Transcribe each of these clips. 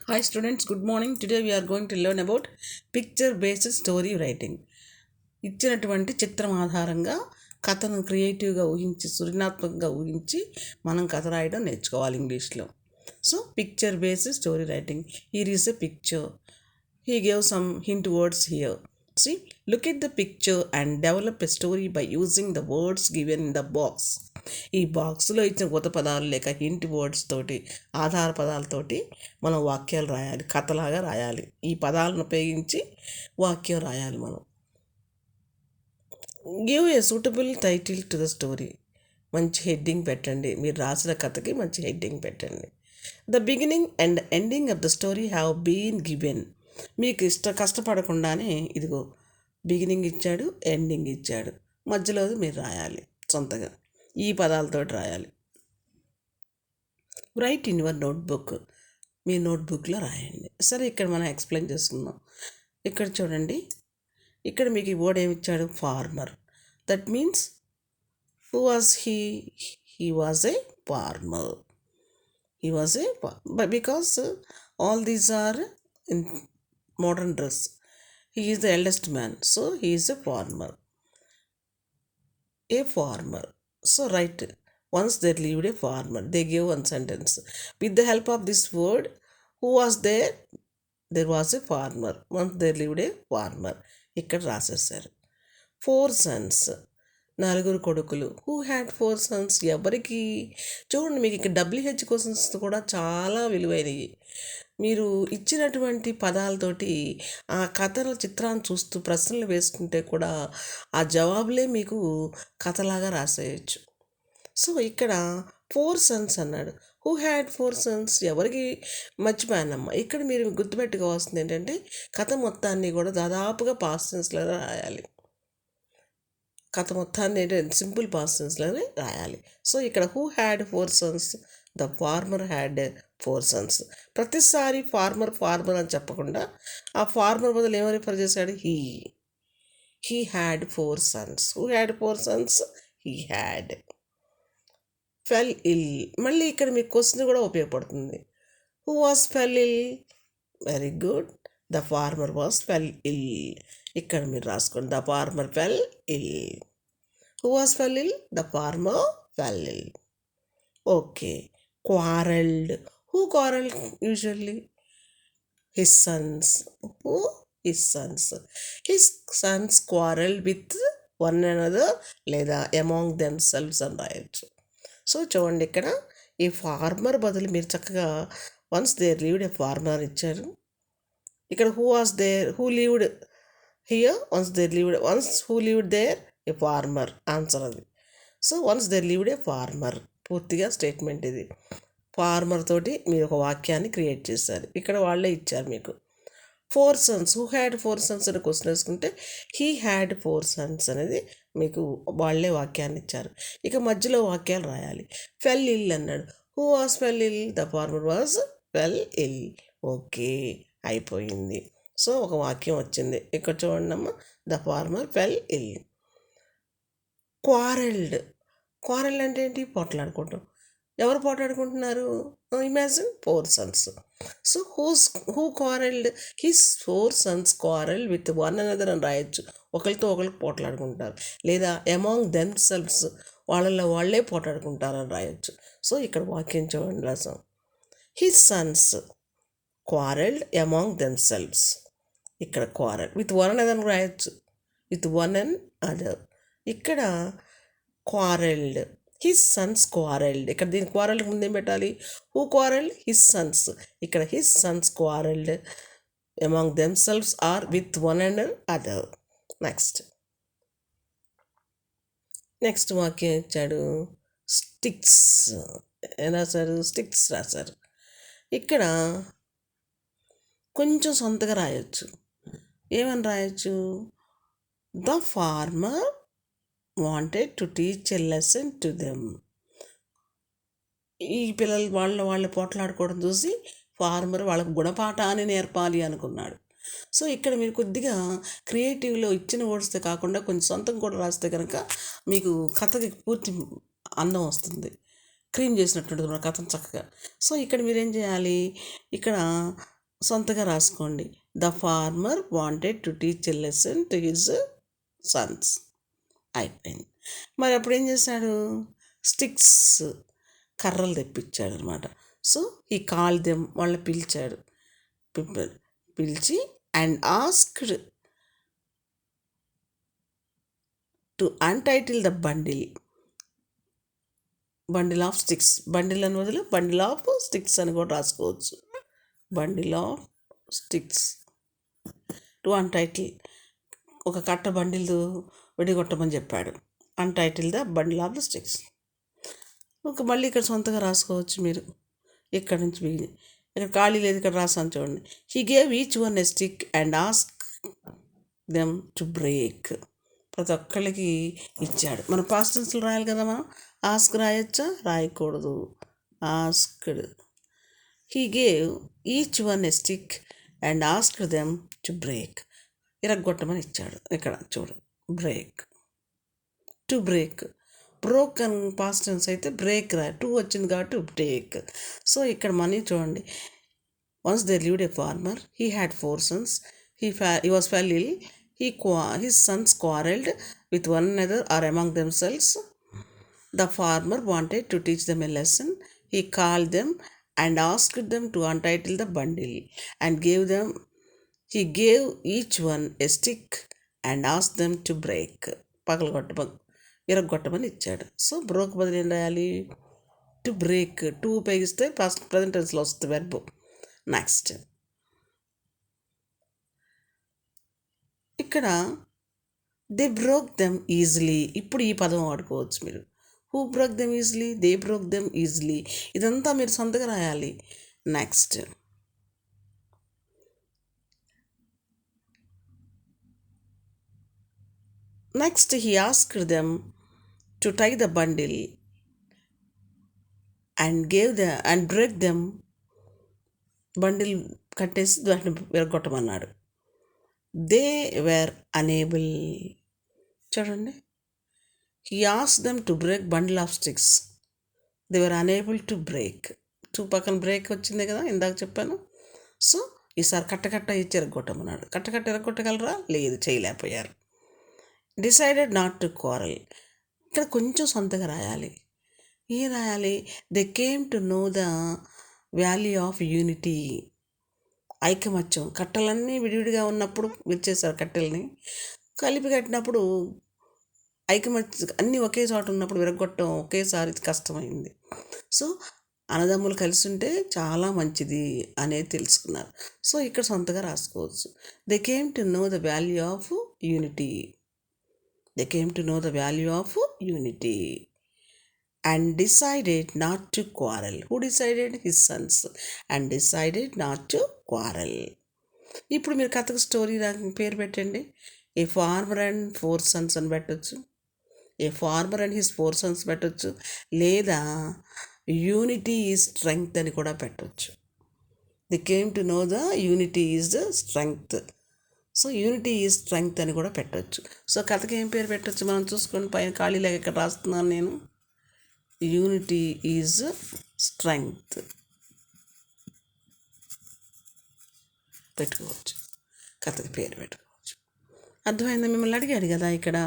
Hi students, good morning. Today we are going to learn about picture based story writing. ఇచ్చినటువంటి చిత్రం ఆధారంగా కథను క్రియేటివ్గా ఊహించి సృజనాత్మకంగా ఊహించి మనం కథ రాయడం నేర్చుకోవాలి ఇంగ్లీష్లో. So picture based story writing. Here is a picture. He gave some hint words here. See, look at the picture and develop a story by using the words given in the box. ఈ బాక్స్లో ఇచ్చిన కొత్త పదాలు లేక hint words తోటి ఆధార పదాలతోటి మనం వాక్యాలు రాయాలి, కథలాగా రాయాలి. ఈ పదాలను ఉపయోగించి వాక్యం రాయాలి మనం. Give a suitable title to the story. మంచి హెడ్డింగ్ పెట్టండి, మీరు రాసిన కథకి మంచి హెడ్డింగ్ పెట్టండి. The beginning and ending of the story have been given. మీకు కష్టపడకుండానే ఇదిగో బిగినింగ్ ఇచ్చాడు, ఎండింగ్ ఇచ్చాడు, మధ్యలో మీరు రాయాలి సొంతగా, ఈ పదాలతోటి రాయాలి. Write in your notebook. మీ నోట్బుక్లో రాయండి. సరే, ఇక్కడ మనం ఎక్స్ప్లెయిన్ చేసుకుందాం. ఇక్కడ చూడండి, ఇక్కడ మీకు ఈ వర్డ్ ఏమి ఇచ్చాడు? Farmer. That means who was he? He was a farmer. He was a but because all these are in modern dress. He is the eldest man, so he is a farmer. A farmer. So right, once they lived a farmer. They gave one sentence. With the help of this word, who was there? There was a farmer. Once they lived a farmer. ఇక్కడ రాసేసారు. 4 sons. 4 కొడుకులు. Who had 4 Sons? ఎవరికి? చూడండి, మీకు ఇక్కడ WH questions కూడా చాలా విలువైనవి. మీరు ఇచ్చినటువంటి పదాలతోటి ఆ కథల చిత్రాన్ని చూస్తూ ప్రశ్నలు వేసుకుంటే కూడా ఆ జవాబులే మీకు కథలాగా రాసేయచ్చు. సో ఇక్కడ 4 సన్స్ అన్నాడు. Who had 4 Sons? ఎవరికి? మర్చిపోయానమ్మా. ఇక్కడ మీరు గుర్తుపెట్టుకోవాల్సింది ఏంటంటే కథ మొత్తాన్ని కూడా దాదాపుగా పాస్ట్ టెన్స్లో రాయాలి. కథ మొత్తాన్ని సింపుల్ పాస్ట్ టెన్స్లోనే రాయాలి. సో ఇక్కడ who had 4 sons? The farmer had 4 sons. ప్రతిసారి ఫార్మర్ ఫార్మర్ అని చెప్పకుండా ఆ ఫార్మర్ బదులు ఏమో రిఫర్ చేశాడు? He had 4 sons. Who had 4 sons? He had. Fell ill. మళ్ళీ ఇక్కడ మీకు క్వశ్చన్ కూడా ఉపయోగపడుతుంది. Who was fell ill? Very good. The farmer was fell ill. ఇక్కడ మీరు రాసుకోండి, the farmer fell ill. Who was fell ill? The farmer fell ill. Okay. Quarrelled. Who quarrelled usually? His Sons. Who? His Sons. His Sons quarrelled with one another లేదా among them selves అని రాయొచ్చు. So చూడండి, ఇక్కడ ఈ farmer బదులు మీరు చక్కగా once there lived a farmer ఇచ్చారు. ఇక్కడ who was there? Who lived here? Once there lived. Once who lived there? A farmer. Answer అది. So once there lived a farmer. పూర్తిగా స్టేట్మెంట్ ఇది. ఫార్మర్ తోటి మీరు ఒక వాక్యాన్ని క్రియేట్ చేశారు. ఇక్కడ వాళ్ళే ఇచ్చారు మీకు 4 సన్స్. హూ హ్యాడ్ 4 సన్స్ అని క్వశ్చన్ వేసుకుంటే హీ హ్యాడ్ 4 సన్స్ అనేది మీకు వాళ్ళే వాక్యాన్ని ఇచ్చారు. ఇక మధ్యలో వాక్యాలు రాయాలి. ఫెల్ ఇల్ అన్నాడు. Who was fell ill? The farmer was fell ill. Okay, అయిపోయింది. సో ఒక వాక్యం వచ్చింది. ఇక్కడ చూడండి అమ్మ, ద ఫార్మర్ ఫెల్ ఇల్. క్వారెల్డ్. క్వారెల్డ్ అంటే ఏంటి? పోట్లాడుకోవటం. ఎవరు పోట్లాడుకుంటున్నారు? Imagine 4 sons. So who quarrelled? His 4 sons quarrel with one another అని రాయొచ్చు. ఒకరితో ఒకరికి పోట్లాడుకుంటారు, లేదా అమాంగ్ దెమ్ సెల్వ్స్, వాళ్ళల్లో వాళ్ళే పోట్లాడుకుంటారని రాయొచ్చు. సో ఇక్కడ వాక్యం చూడండి, రాసాం. His sons quarrelled among themselves. ఇక్కడ క్వారెల్ విత్ వన్ అనదర్ అని రాయొచ్చు, విత్ వన్ అండ్ అదర్. ఇక్కడ క్వారెల్డ్, హిస్ సన్స్ క్వారెల్డ్. ఇక్కడ దీని క్వారెల్డ్ ముందు ఏం పెట్టాలి? Who quarrelled? His sons. ఇక్కడ his sons quarrelled among themselves or with one and other. Next వాక్యం ఇచ్చాడు. స్టిక్స్ రాశారు, స్టిక్స్ రాశారు. ఇక్కడ కొంచెం సొంతగా రాయొచ్చు. ఏమని రాయొచ్చు? The farmer wanted to teach a lesson to them. ఈ పిల్లలు వాళ్ళు పోట్లాడుకోవడం చూసి ఫార్మర్ వాళ్ళకు గుణపాఠాన్ని నేర్పాలి అనుకున్నాడు. సో ఇక్కడ మీరు కొద్దిగా క్రియేటివ్లో ఇచ్చిన వర్డ్స్తే కాకుండా కొంచెం సొంతం కూడా రాస్తే కనుక మీకు కథకి పూర్తి అందం వస్తుంది. క్రీమ్ చేసినట్టుంటుంది మన కథను చక్కగా. సో ఇక్కడ మీరేం చేయాలి, ఇక్కడ సొంతగా రాసుకోండి. The farmer wanted to teach a lesson to his sons. అయిపోయింది. మరి అప్పుడు ఏం చేశాడు, స్టిక్స్ కర్రలు తెప్పించాడు అనమాట. సో ఈ కాల్ దెమ్ వాళ్ళని పిలిచాడు, పిలిచి and asked to untitled the bundle of sticks. Bundle అని బదులు బండిల్ ఆఫ్ స్టిక్స్ అని కూడా రాసుకోవచ్చు. Bundle of sticks to untitled, ఒక కట్ట బండిల్ విడిగొట్టమని చెప్పాడు. Untitled the bundle of the sticks. ఒక మళ్ళీ ఇక్కడ సొంతగా రాసుకోవచ్చు మీరు. ఇక్కడ నుంచి ఇక్కడ ఖాళీ లేదు, ఇక్కడ రాసాను చూడండి. He gave each one a stick and ask them to break. ప్రతి ఒక్కళ్ళకి ఇచ్చాడు. మనం పాస్ట్ టెన్స్లో రాయాలి కదా, మనం ఆస్క్ రాయొచ్చా, రాయకూడదు. Asked. He gave each one a stick and asked them to break. ఇరగొట్టమని ఇచ్చాడు. ఇక్కడ చూడు, బ్రేక్, టు బ్రేక్. బ్రోక్ అని పాస్ట్ టెన్స్ అయితే బ్రేక్ రా, టూ వచ్చింది కాబట్టి బ్రేక్. సో ఇక్కడ మనీ చూడండి. Once they lived a farmer, he had 4 sons. He was fell ill. His sons quarreled with one another or among themselves. The farmer wanted to teach them a lesson. He called them and asked them to untitle the bundle and he gave each one a stick and asked them to break. ఇరగొట్టమని ఇచ్చాడు. So broke బదులు ఏం రాయాలి, to break. To ఉపయోగిస్తే present టెన్స్లో వస్తుంది verb. Next ఇక్కడ they broke them easily. ఇప్పుడు ఈ పదం వాడుకోవచ్చు మీరు. Who broke them easily, they broke them easily. ఇదంతా మీరు సొంతగా రాయాలి. Next he asked them to tie the bundle and break them. Bundle కట్టేసి దాన్ని విరగొట్టమన్నాడు. They were unable. చూడండి, he asked them to break bundle of sticks. They were unable to break. To పక్కన break వచ్చింది కదా, ఇందాక చెప్పాను. సో ఈసారి కట్ట ఇచ్చి ఇరగొట్టమన్నాడు. కట్ట ఇరగొట్టగలరా, లేదు, చేయలేకపోయారు. Decided not to quarrel. ఇక్కడ కొంచెం సొంతగా రాయాలి. ఏం రాయాలి, they came to know the value of unity. ఐకమత్యం. కట్టలన్నీ విడివిడిగా ఉన్నప్పుడు విరిచేశారు, కట్టెల్ని కలిపి కట్టినప్పుడు ఐకమత్యం అన్నీ ఒకే చోట ఉన్నప్పుడు విరగొట్టడం ఒకేసారి కష్టమైంది. సో అన్నదమ్ములు కలిసి ఉంటే చాలా మంచిది అనేది తెలుసుకున్నారు. సో ఇక్కడ సొంతగా రాసుకోవచ్చు. They came to know the value of unity. They came to know the value of unity and decided not to quarrel. Who decided? His sons. And decided not to quarrel. ఇప్పుడు మీరు కథకు story పేరు పెట్టండి. A farmer and 4 sons అని పెట్టచ్చు, a farmer and his 4 sons పెట్టచ్చు, లేదా unity is strength అని కూడా పెట్టచ్చు. The came to know the unity is the strength. So unity is strength అని కూడా పెట్టవచ్చు. సో కథకి ఏం పేరు పెట్టచ్చు, మనం చూసుకొని పైన ఖాళీలాగా ఇక్కడ రాస్తున్నాను నేను. యూనిటీ ఈజ్ స్ట్రెంగ్త్ పెట్టుకోవచ్చు, కథకి పేరు పెట్టుకోవచ్చు. అర్థమైందా? మిమ్మల్ని అడిగాడు కదా ఇక్కడ,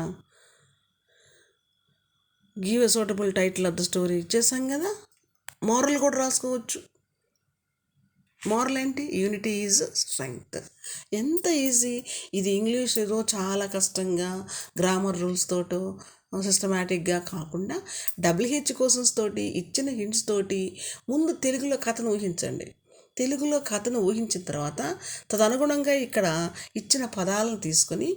give a suitable title of the story ఇచ్చేసాం కదా. మోరల్ కూడా రాసుకోవచ్చు. మోరల్ ఏంటి, యూనిటీ ఈజ్ స్ట్రెంగ్త్. ఎంత ఈజీ ఇది. ఇంగ్లీష్ ఏదో చాలా కష్టంగా గ్రామర్ రూల్స్ తోటో సిస్టమేటిక్గా కాకుండా WH క్వశ్చన్స్ తోటి, ఇచ్చిన హింట్స్ తోటి ముందు తెలుగులో కథను ఊహించండి. తెలుగులో కథను ఊహించిన తర్వాత తదనుగుణంగా ఇక్కడ ఇచ్చిన పదాలను తీసుకొని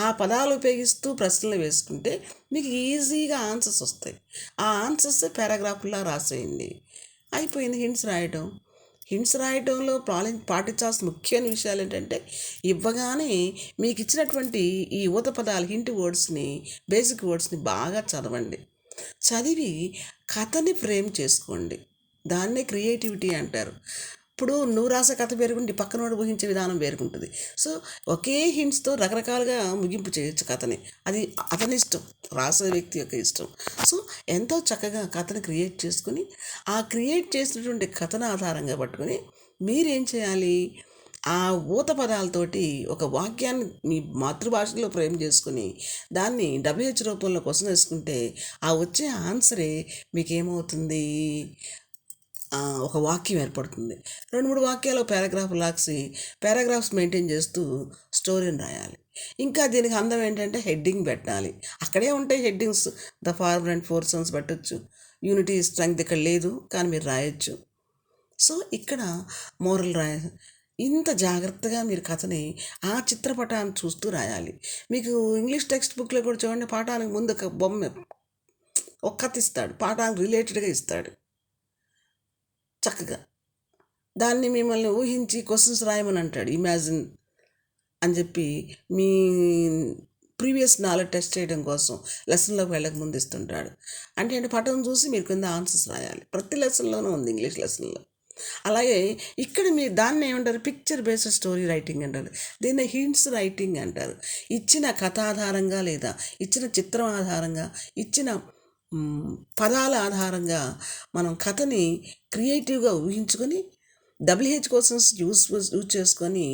ఆ పదాలు ఉపయోగిస్తూ ప్రశ్నలు వేసుకుంటే మీకు ఈజీగా ఆన్సర్స్ వస్తాయి. ఆ ఆన్సర్స్ పారాగ్రాఫ్లా రాసేయండి, అయిపోయింది. హింట్స్ రాయటంలో పాటించాల్సిన ముఖ్యమైన విషయాలు ఏంటంటే, ఇవ్వగానే మీకు ఇచ్చినటువంటి ఈ ఊత పదాలు, హింట్ వర్డ్స్ని, బేసిక్ వర్డ్స్ని బాగా చదవండి. చదివి కథని ఫ్రేమ్ చేసుకోండి. దాన్నే క్రియేటివిటీ అంటారు. ఇప్పుడు నువ్వు రాసే కథ వేరుగుండి పక్కనోడు ఊహించే విధానం వేరుగుంటుంది. సో ఒకే హింట్స్తో రకరకాలుగా ముగింపు చేయొచ్చు కథని. అది అతని ఇష్టం, రాసే వ్యక్తి యొక్క ఇష్టం. సో ఎంతో చక్కగా కథను క్రియేట్ చేసుకుని, ఆ క్రియేట్ చేసినటువంటి కథను ఆధారంగా పట్టుకొని మీరేం చేయాలి, ఆ ఊత పదాలతోటి ఒక వాక్యాన్ని మీ మాతృభాషలో ఫ్రేమ్ చేసుకుని దాన్ని డబ్ల్యూహెచ్ రూపంలో క్వశ్చన్ వేసుకుంటే ఆ వచ్చే ఆన్సరే మీకేమవుతుంది, ఒక వాక్యం ఏర్పడుతుంది. 2-3 వాక్యాలు పారాగ్రాఫ్ లాక్సి పారాగ్రాఫ్స్ మెయింటైన్ చేస్తూ స్టోరీని రాయాలి. ఇంకా దీనికి అందం ఏంటంటే హెడ్డింగ్ పెట్టాలి. అక్కడే ఉంటాయి headings. The farmer and four sons పెట్టచ్చు. యూనిటీ స్ట్రెంగ్త్ ఇక్కడ లేదు, కానీ మీరు రాయొచ్చు. సో ఇక్కడ మోరల్ ఇంత జాగ్రత్తగా మీరు కథని ఆ చిత్రపటాన్ని చూస్తూ రాయాలి. మీకు ఇంగ్లీష్ టెక్స్ట్ బుక్లో కూడా చూడండి, పాఠానికి ముందు ఒక బొమ్మ, ఒక కథ ఇస్తాడు, పాఠానికి రిలేటెడ్గా ఇస్తాడు. చక్కగా దాన్ని మిమ్మల్ని ఊహించి క్వశ్చన్స్ రాయమని అంటాడు, ఇమాజిన్ అని చెప్పి మీ ప్రీవియస్ నాలెడ్జ్ టెస్ట్ చేయడం కోసం లెసన్లోకి వెళ్ళక ముందు ఇస్తుంటాడు. అంటే పటం చూసి మీరు కింద ఆన్సర్స్ రాయాలి. ప్రతి లెసన్లోనూ ఉంది, ఇంగ్లీష్ లెసన్లో. అలాగే ఇక్కడ మీరు దాన్ని ఏమంటారు, పిక్చర్ బేస్డ్ స్టోరీ రైటింగ్ అంటారు. దీన్ని హింట్స్ రైటింగ్ అంటారు. ఇచ్చిన కథ ఆధారంగా లేదా ఇచ్చిన చిత్రం ఆధారంగా ఇచ్చిన పదాల ఆధారంగా మనం కథని క్రియేటివ్గా ఊహించుకొని డబ్ల్యూహెచ్ క్వశ్చన్స్ యూజ్ చేసుకొని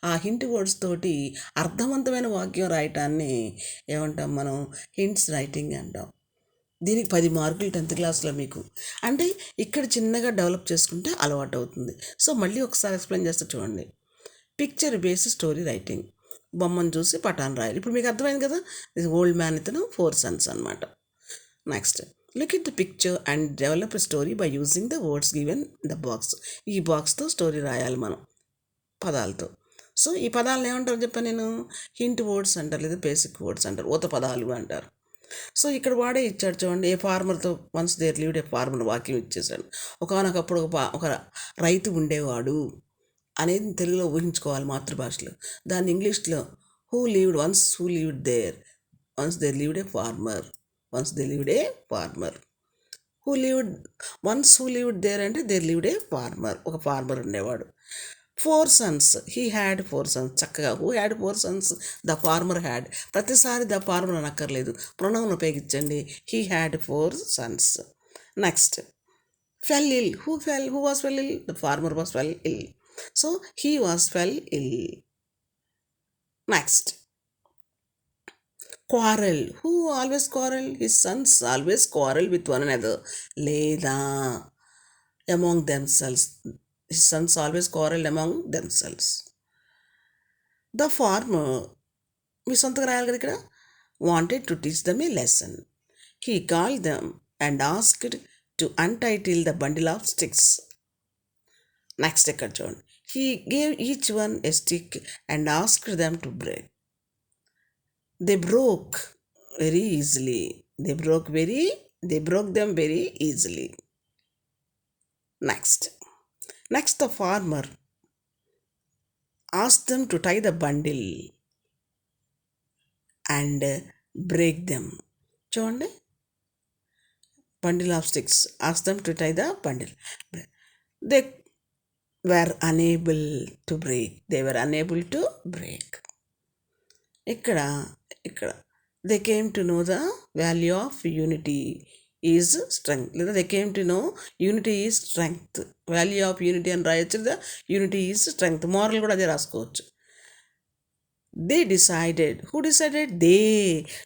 ఆ హింట్ వర్డ్స్ తోటి అర్థవంతమైన వాక్యం రాయటాన్ని ఏమంటాం మనం, హింట్స్ రైటింగ్ అంటాం. దీనికి 10 మార్కులు 10th క్లాస్లో మీకు. అంటే ఇక్కడ చిన్నగా డెవలప్ చేసుకుంటే అలవాటు అవుతుంది. సో మళ్ళీ ఒకసారి ఎక్స్ప్లెయిన్ చేస్తే చూడండి. పిక్చర్ బేస్డ్ స్టోరీ రైటింగ్, బొమ్మను చూసి పటాన్ని రాయాలి. ఇప్పుడు మీకు అర్థమైంది కదా, ఓల్డ్ మ్యాన్ ఇతను 4 సన్స్ అనమాట. Next, look at the picture and develop story by using the words given the box. ఈ బాక్స్తో స్టోరీ రాయాలి మనం పదాలతో. సో ఈ పదాలను ఏమంటారు చెప్పాను నేను, హింట్ వర్డ్స్ అంటారు, లేదా బేసిక్ వర్డ్స్ అంటారు, ఊత పదాలు అంటారు. సో ఇక్కడ వాడే ఇచ్చాడు చూడండి, ఏ ఫార్మర్తో once there lived a farmer వాక్యం ఇచ్చేసాడు. ఒకనొకప్పుడు ఒక రైతు ఉండేవాడు అనేది తెలుగులో ఊహించుకోవాలి మాతృభాషలో. దాన్ని ఇంగ్లీష్లో who lived there, once there lived a farmer, once they lived a farmer. Who lived there అంటే దేర్ లివ్డ్ ఏ ఫార్మర్, ఒక ఫార్మర్ ఉండేవాడు. 4 సన్స్, హీ హ్యాడ్ 4 సన్స్. చక్కగా who had 4 sons, the farmer had. ప్రతిసారి the farmer అనక్కర్లేదు, pronoun ఉపయోగించండి. He had 4 sons. Next, fell ill. Who was fell ill? The farmer was fell ill. So he was fell ill. Next, quarrel. Who always quarrel? His sons always quarrel with one another. లేదా among themselves. His sons always quarrel among themselves. The farmer, మీ సొంతగా రాయాలి కదా ఇక్కడ, wanted to teach them a lesson. He called them and asked to untitle the bundle of sticks. Next ఇక్కడ చూడండి, he gave each one a stick and asked them to break. They broke very easily. They broke them very easily. Next, the farmer asked them to tie the bundle and break them. చూడండి, bundle of sticks, asked them to tie the bundle. They were unable to break. ఇక్కడ they came to know the value of unity is strength, లేదా they came to know unity is strength. Value of unity అని రాయొచ్చు, లేదా unity is strength. Moral కూడా అదే రాసుకోవచ్చు. They decided. Who decided? They.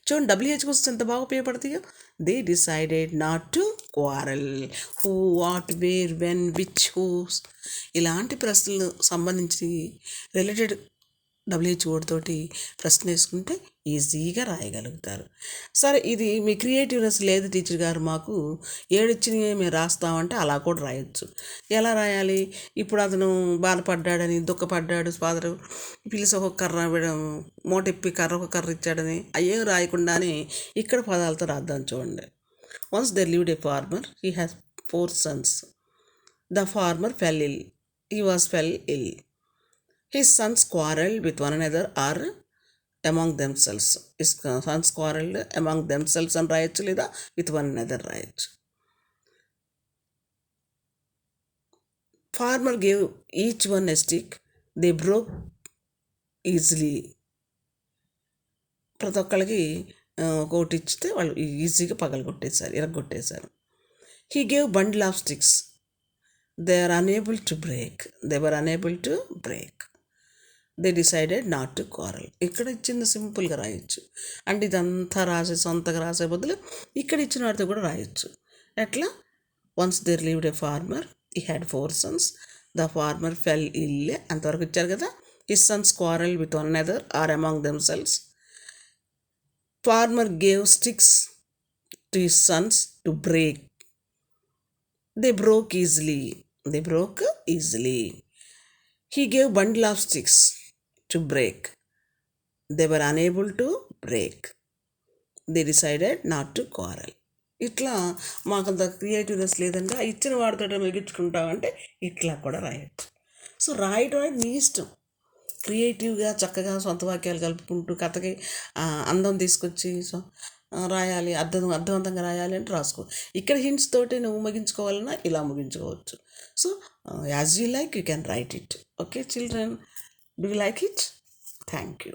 చూడండి WH కోసం ఎంత బాగా ఉపయోగపడతాయో. They decided not to quarrel. Who, what, where, when, which, whose, ఇలాంటి ప్రశ్నలు సంబంధించి రిలేటెడ్ డబ్ల్యూహెచ్ వర్డ్ తోటి ప్రశ్న వేసుకుంటే ఈజీగా రాయగలుగుతారు. సరే, ఇది మీ క్రియేటివ్నెస్ లేదు టీచర్ గారు, మాకు 7 ఇచ్చినవి మేము రాస్తామంటే అలా కూడా రాయొచ్చు. ఎలా రాయాలి? ఇప్పుడు అతను బాధపడ్డాడని, దుఃఖపడ్డాడు, ఫాదరు పిలిచి ఒక కర్ర మూటెప్పి ఒక కర్ర ఇచ్చాడని అయ్యేం రాయకుండానే ఇక్కడ పదాలతో రాద్దాం చూడండి. Once there lived a farmer, he has 4 sons. The farmer fell ill. He was fell ill. His sons quarreled with one another or among themselves. His sons quarreled among themselves అని రాయొచ్చు, లేదా with one another రాయొచ్చు. Farmer gave each one a stick. They broke easily. ప్రతి ఒక్కళ్ళకి ఒకటి ఇచ్చితే వాళ్ళు ఈజీగా పగలగొట్టేశారు, ఇరగొట్టేశారు. He gave bundle of sticks. They are unable to break. They were unable to break. They decided not to quarrel. ఇక్కడ ఇచ్చింది సింపుల్గా రాయొచ్చు. అంటే ఇదంతా రాసే సొంతగా రాసే బదులు ఇక్కడ ఇచ్చిన వాటితో కూడా రాయొచ్చు. ఎట్లా? Once there lived a farmer, he had 4 sons. The farmer fell ill. అంతవరకు ఇచ్చారు కదా. His sons quarrel with one another or among themselves. Farmer gave sticks to his sons to break. They broke easily. They broke easily. He gave bundle of sticks to break. They were unable to break. They decided not to quarrel. ఇట్లా మాకు అంత creativeness లేదంటే ఇచ్చిన వాడితో మిగించుకుంటామంటే ఇట్లా కూడా రాయొచ్చు. So రాయడం అనేది నీ ఇష్టం. క్రియేటివ్గా చక్కగా సొంత వాక్యాలు కలుపుకుంటూ కథకి అందం తీసుకొచ్చి రాయాలి, అర్థవంతంగా రాయాలి అంటే రాసుకో. ఇక్కడ హింట్స్ తోటి నువ్వు ముగించుకోవాలన్నా ఇలా ముగించుకోవచ్చు. So as you like you can write it. Okay children, do you like it? Thank you.